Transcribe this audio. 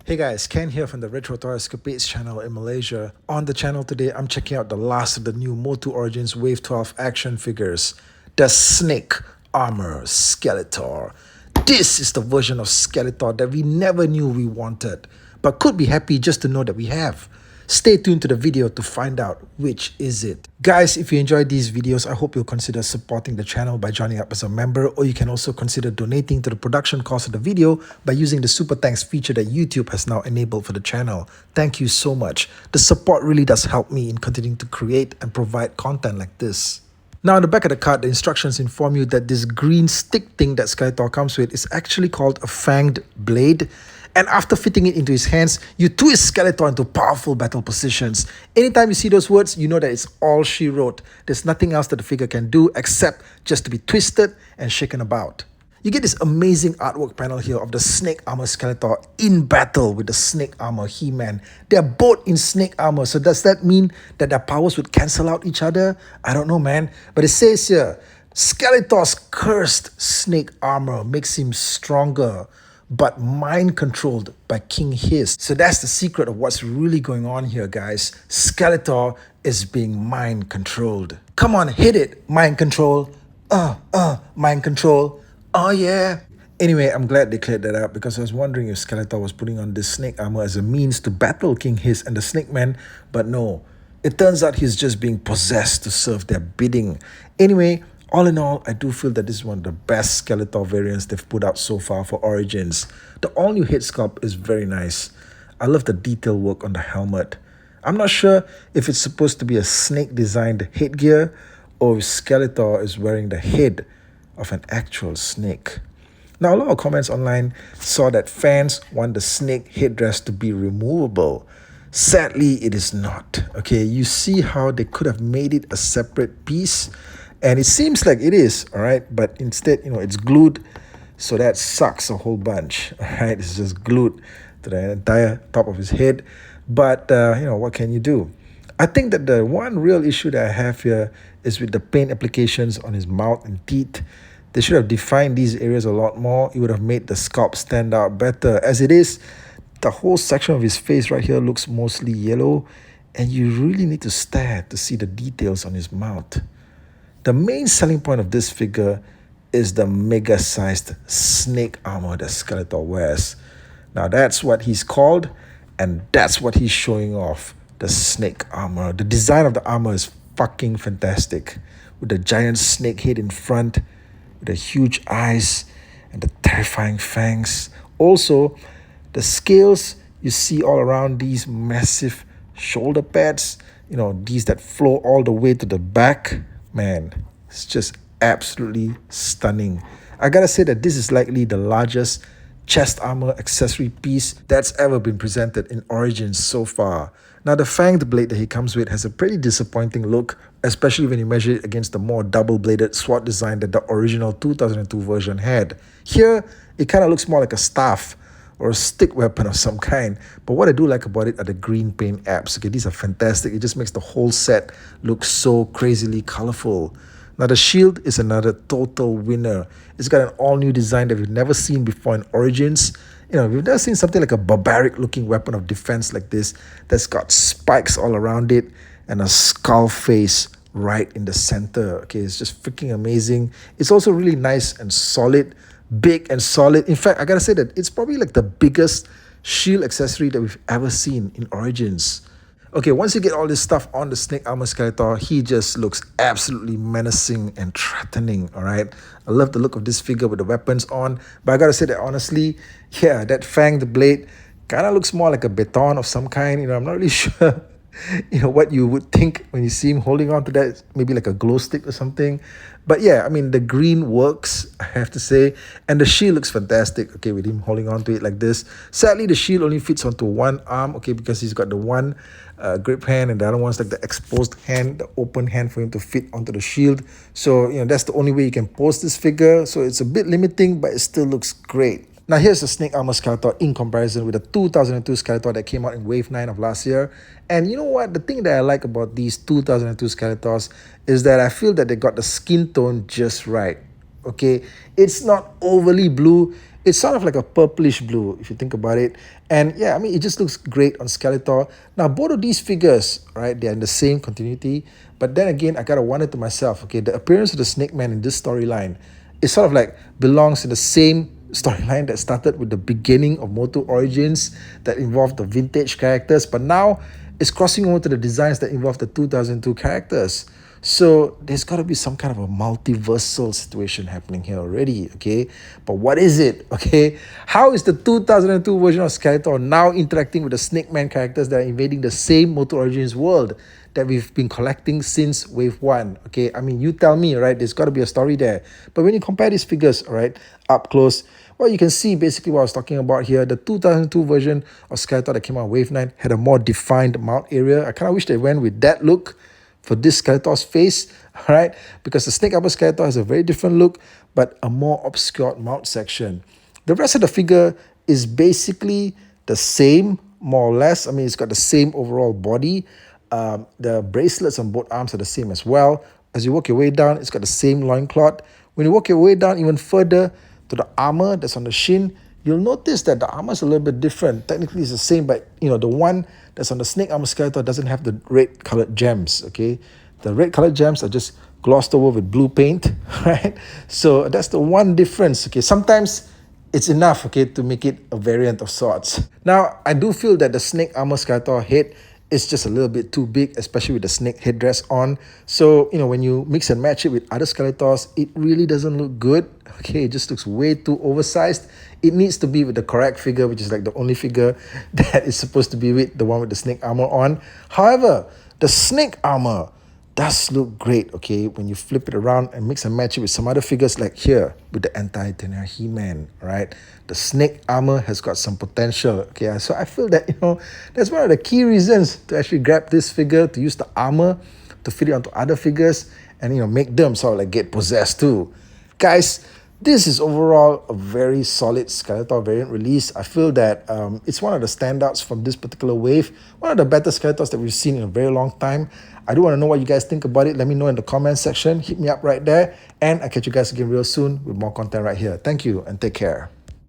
Hey guys, Ken here from the Retro Toy Escapades channel in Malaysia. On the channel today, I'm checking out the last of the new MOTU Origins Wave 12 action figures, the Snake Armor Skeletor. This is the version of Skeletor that we never knew we wanted, but could be happy just to know that we have. Stay tuned to the video to find out which is it. Guys, if you enjoyed these videos, I hope you'll consider supporting the channel by joining up as a member, or you can also consider donating to the production cost of the video by using the super thanks feature that YouTube has now enabled for the channel. Thank you so much. The support really does help me in continuing to create and provide content like this. Now, on the back of the card, the instructions inform you that this green stick thing that Skeletor comes with is actually called a fanged blade. And after fitting it into his hands, you twist Skeletor into powerful battle positions. Anytime you see those words, you know that it's all she wrote. There's nothing else that the figure can do except just to be twisted and shaken about. You get this amazing artwork panel here of the Snake Armor Skeletor in battle with the Snake Armor He-Man. They're both in Snake Armor, so does that mean that their powers would cancel out each other? I don't know, man. But it says here, Skeletor's cursed Snake Armor makes him stronger, but mind-controlled by King Hiss. So that's the secret of what's really going on here, guys. Skeletor is being mind-controlled. Come on, hit it, mind control. Mind control. Oh yeah. Anyway, I'm glad they cleared that up because I was wondering if Skeletor was putting on this snake armor as a means to battle King Hiss and the Snake Man, but no. It turns out he's just being possessed to serve their bidding. Anyway, all in all, I do feel that this is one of the best Skeletor variants they've put out so far for Origins. The all-new head sculpt is very nice. I love the detail work on the helmet. I'm not sure if it's supposed to be a snake-designed headgear or if Skeletor is wearing the head of an actual snake. Now, a lot of comments online saw that fans want the snake headdress to be removable. Sadly, it is not. Okay, you see how they could have made it a separate piece, and it seems like it is, all right, but instead, it's glued, so that sucks a whole bunch, all right? It's just glued to the entire top of his head, but, what can you do? I think that the one real issue that I have here is with the paint applications on his mouth and teeth. They should have defined these areas a lot more. It would have made the sculpt stand out better. As it is, the whole section of his face right here looks mostly yellow, and you really need to stare to see the details on his mouth. The main selling point of this figure is the mega-sized snake armor that Skeletor wears. Now that's what he's called, and that's what he's showing off. The snake armor. The design of the armor is fucking fantastic. With the giant snake head in front, with the huge eyes and the terrifying fangs. Also, the scales you see all around these massive shoulder pads, these that flow all the way to the back. Man, it's just absolutely stunning. I gotta say that this is likely the largest chest armor accessory piece that's ever been presented in Origins so far. Now, the fanged blade that he comes with has a pretty disappointing look, especially when you measure it against the more double-bladed sword design that the original 2002 version had. Here, it kind of looks more like a staff or a stick weapon of some kind. But what I do like about it are the green paint apps. Okay, these are fantastic. It just makes the whole set look so crazily colorful. Now, the shield is another total winner. It's got an all-new design that we've never seen before in Origins. We've never seen something like a barbaric-looking weapon of defense like this that's got spikes all around it and a skull face right in the center. Okay, it's just freaking amazing. It's also really nice and solid, big and solid. In fact, I gotta say that it's probably like the biggest shield accessory that we've ever seen in Origins. Okay, once you get all this stuff on the Snake Armor Skeletor, he just looks absolutely menacing and threatening, all right? I love the look of this figure with the weapons on, but I gotta say that honestly, yeah, that fanged blade kind of looks more like a baton of some kind. I'm not really sure, what you would think when you see him holding on to that, maybe like a glow stick or something. But yeah, I mean, the green works, I have to say, and the shield looks fantastic, okay, with him holding on to it like this. Sadly, the shield only fits onto one arm, okay, because he's got the one grip hand, and the other one's like the exposed hand, the open hand for him to fit onto the shield. So, that's the only way you can pose this figure. So it's a bit limiting, but it still looks great. Now, here's the Snake Armor Skeletor in comparison with the 2002 Skeletor that came out in Wave 9 of last year. And you know what? The thing that I like about these 2002 Skeletors is that I feel that they got the skin tone just right. Okay? It's not overly blue. It's sort of like a purplish blue, if you think about it. And yeah, I mean, it just looks great on Skeletor. Now, both of these figures, right, they're in the same continuity. But then again, I gotta wonder to myself, okay, the appearance of the Snake Man in this storyline, it sort of like belongs in the same storyline that started with the beginning of MOTU Origins that involved the vintage characters, but now it's crossing over to the designs that involve the 2002 characters. So there's got to be some kind of a multiversal situation happening here already, okay? But what is it, okay? How is the 2002 version of Skeletor now interacting with the Snake Man characters that are invading the same MOTU Origins world that we've been collecting since Wave 1, okay? I mean, you tell me, right? There's got to be a story there. But when you compare these figures, all right, up close, well, you can see basically what I was talking about here. The 2002 version of Skeletor that came out Wave 9 had a more defined mouth area. I kind of wish they went with that look for this Skeletor's face, all right? Because the Snake Armor Skeletor has a very different look, but a more obscured mouth section. The rest of the figure is basically the same, more or less. I mean, it's got the same overall body. The bracelets on both arms are the same as well. As you work your way down, it's got the same loincloth. When you work your way down even further to the armor that's on the shin, you'll notice that the armor is a little bit different. Technically, it's the same, but the one that's on the Snake Armor Skeletor doesn't have the red colored gems, okay? The red colored gems are just glossed over with blue paint, right? So that's the one difference, okay? Sometimes it's enough, okay, to make it a variant of sorts. Now, I do feel that the Snake Armor Skeletor head is just a little bit too big, especially with the snake headdress on. So, when you mix and match it with other Skeletors, it really doesn't look good. Okay, it just looks way too oversized. It needs to be with the correct figure, which is like the only figure that is supposed to be with the one with the snake armor on. However, the snake armor does look great, okay, when you flip it around and mix and match it with some other figures like here with the anti-Tenor He-Man, right? The snake armor has got some potential, okay? So I feel that, that's one of the key reasons to actually grab this figure, to use the armor to fit it onto other figures and, make them sort of like get possessed too. Guys, this is overall a very solid Skeletor variant release. I feel that it's one of the standouts from this particular wave. One of the better Skeletors that we've seen in a very long time. I do want to know what you guys think about it. Let me know in the comment section. Hit me up right there. And I'll catch you guys again real soon with more content right here. Thank you and take care.